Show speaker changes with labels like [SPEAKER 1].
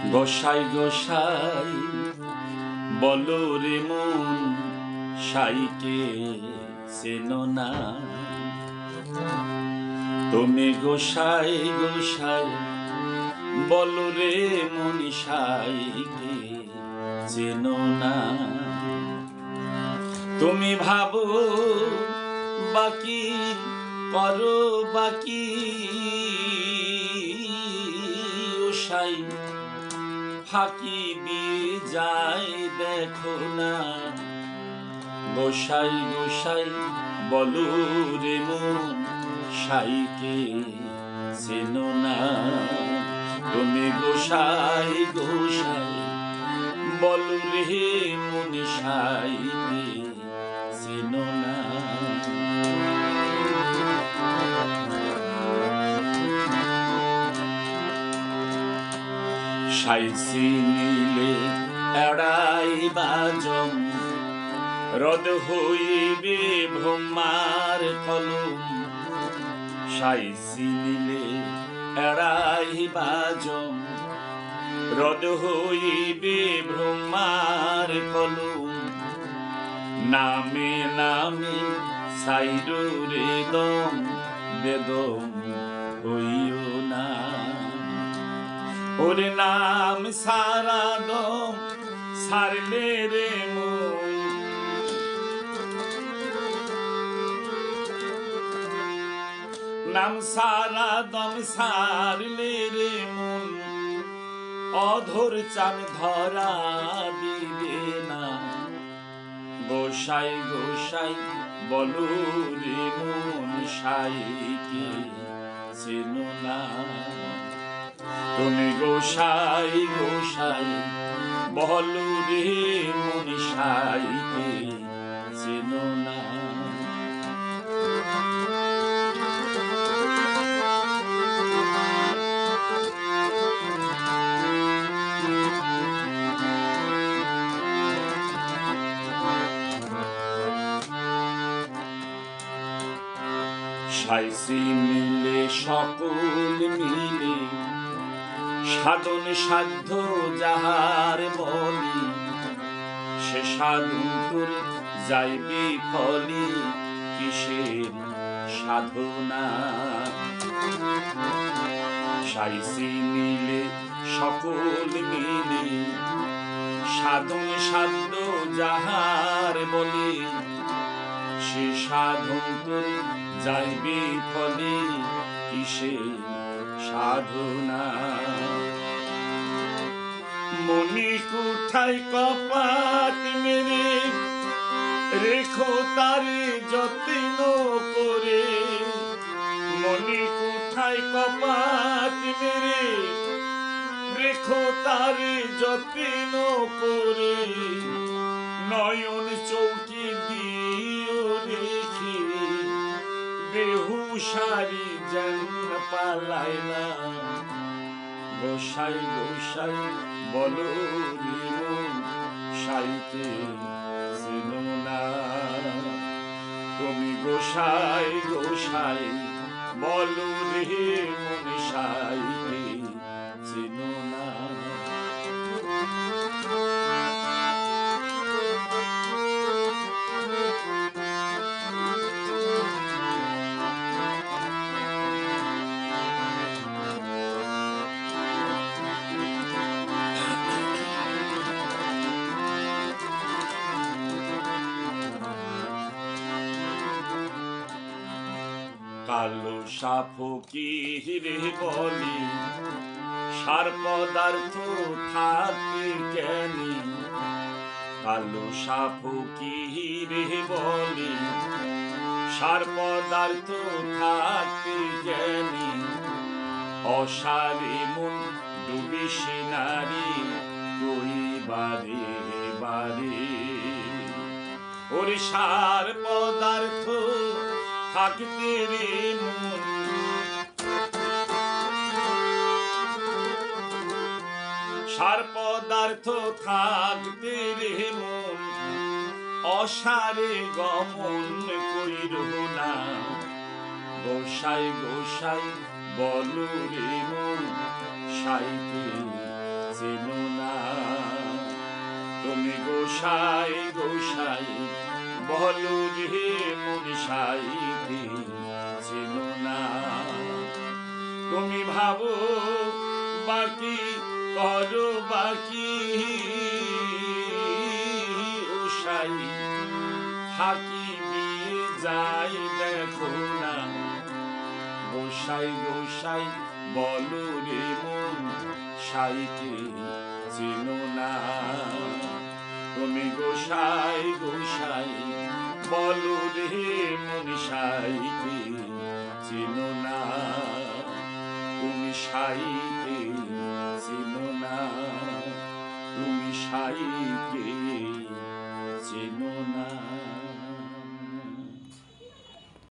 [SPEAKER 1] গোসাই গোসাই বলো রে মন সাইকে চেনো না। তুমি গোসাই গোসাই বলো রে মন সাইকে চেনো না। তুমি ভাবো বাকি করো বাকি গোসাই ফাঁকি দিয়ে যায় দেখো না। গোসাই গোসাই বলো রে মন সাইকে চেনো না। তুমি গোসাই গোসাই বলো রে মন সাইকে চেনো না। সাইসি নীলে এড়াই বাজম রদ হইবে ব্রহ্মার কলম। সাইসি নীলে এড়াই বাজম রদ হইবে ব্রহ্মার কলম। নামে নামে সাইরে দম বেদম হইও না। ওরে নাম সারা দম সারলে রে মন। নাম সারা দম সারলে রে মন। অধর চান ধরা দিবে না। গোসাই গোসাই বলো রে মন সাইকে চেনো না। তুমি গোসাই গোসাই বলো রে মন সাইকে চেনো না। সাইসি মিলে সকল মিলে সাধন সাধ্য যাহার বলি। সে সাধন তোর যাইবে ফলি কিসের সাধনা। সাইসি মিলে সকল মিলে সাধন সাধ্য যাহার বলি। সে সাধন তোর যাইবে ফলে কিসের সাধনা। মনি কোথায় কপাট মেরে রেখো তারে যত্ন করে। মনি কোথায় কপাট মেরে রেখো তারে যত্ন করে। নয়ন চৌকি দিও রেখে বেহুশারি যেন পালায় না। গোসাই গোসাই বলো রে মন সাইকে চেনো না। তুমি গোসাই গোসাই বলো রে মন সাইকে চেনো না। কালো সাফকিরে বলি সার পদার্থ থাকে জ্ঞানী। কালো সাফকিরে বলি সার পদার্থ থাকে জ্ঞানী। অসারে মন ডুবিস নারী তুই বারে বারে। ওরে সার পদার্থ থাকতে রে মন। সার পদার্থ থাকতে রে মন। অসারে গমন কইর না। গোসাই গোসাই বলো রে মন সাইকে চেনো না। তুমি গোসাই গোসাই বলো রে মন সাইকে চেনো না। তুমি ভাবো বাকি করো বাকি ওসাই থাকি বিয়ে যাই দেখো না। গোসাই গোসাই বলো রে মন সাইকে চেনো না। তুমি গোসাই গোসাই বলো রে মন সাইকে চেনো না। তুমি সাইকে চেনো না। তুমি সাইকে চেনো না।